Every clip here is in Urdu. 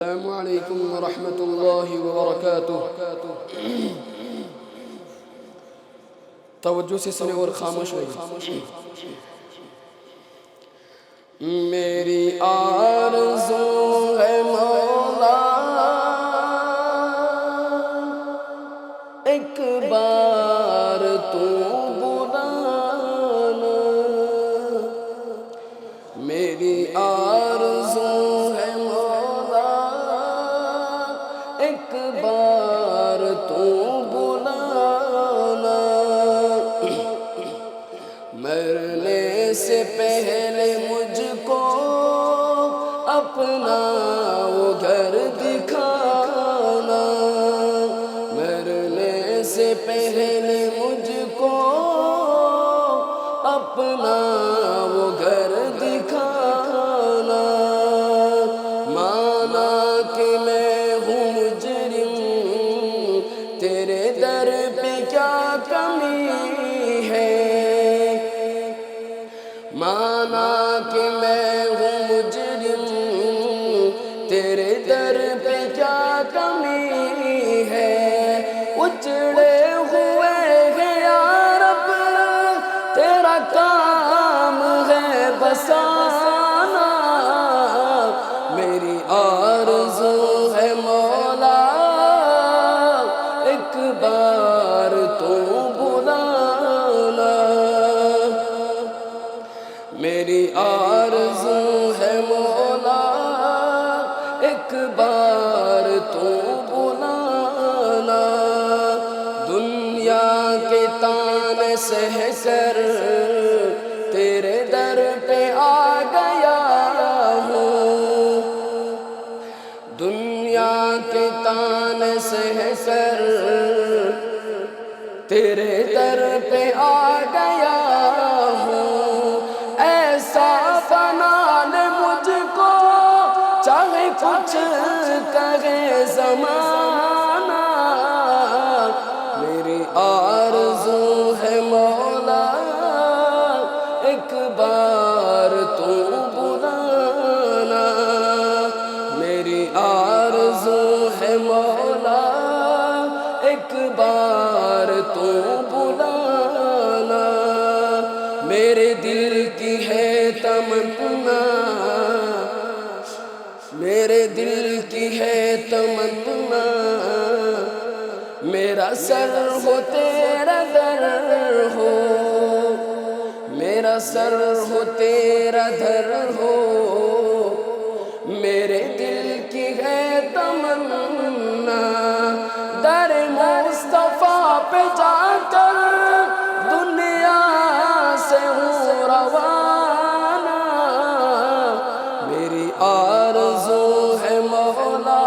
السلام علیکم ورحمۃ اللہ وبرکاتہ۔ توجہ سے سنیں اور خاموش رہیں۔ میری آرزو ہے مولا ایک بار تو بلانا، میری آرزو ہے مولا ایک بار تو بلانا، مرنے سے پہلے مجھ کو اپنا وہ گھر دکھانا، مرنے سے پہلے مجھ کو اپنا وہ گھر دکھانا، مانا کہ میں ہوں مجرم تیرے در پہ کیا کمی ہے، مانا کہ میں ہوں مجرم تیرے در پہ کیا کمی ہے، اجڑے ہوئے ہیں یا رب تیرا کام ہے بسانا، میری آرزو ہے مولا ایک بار تو بلانا، میری آرزو ہے مولا ایک بار تو بلانا، دنیا کے تانے سہ کر تیرے در پہ آ گیا ہوں، دنیا کے تانے سہ کر تیرے در پہ آ گیا ہوں، ایسا بنا لے مجھ کو چاہے کچھ کہے زمانہ، میری آرزو ہے مولا ایک بار تو بلانا، میری آرزو ہے مولا ایک بار تو بلانا، میرے دل کی ہے تمنا، میرے دل کی ہے تمنا، میرا سر ہو تیرا در ہو، میرا سر ہو تیرا در ہو، میرے دل کی ہے تمنا، در مصطفیٰ پہ جا کر دنیا سے ہوں روانہ، میری آرزو ہے مولا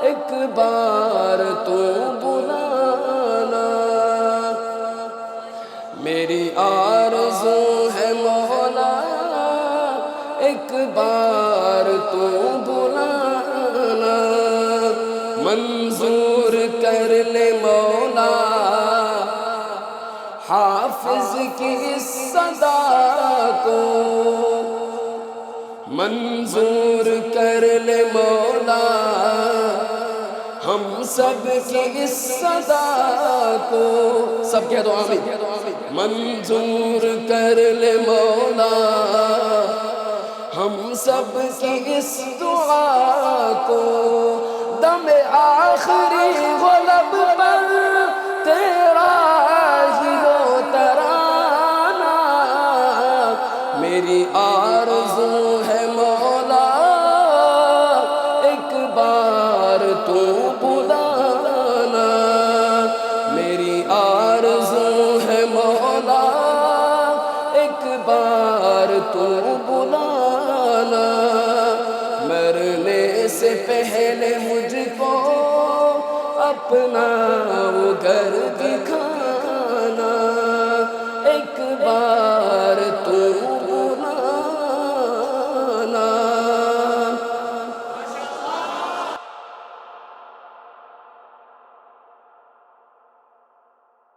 ایک بار تو بلانا، میری آرزو ہے مولا ایک بار تو بلانا، منظور کر لے مولا حافظ کی اس صدا کو، منظور کر لے مولا ہم سب کی اس صدا کو، سب کہہ دو آمین، منظور کر لے مولا ہم سب کی اس دعا کو، دم آخری غلب پر تیرا ہی ہو ترانہ، میری آرزو ہے مولا ایک بار تو بلانا، میری آرزو ہے مولا ایک بار تو بلانا، مرنے سے پہلے مجھ کو اپنا وہ گھر دکھا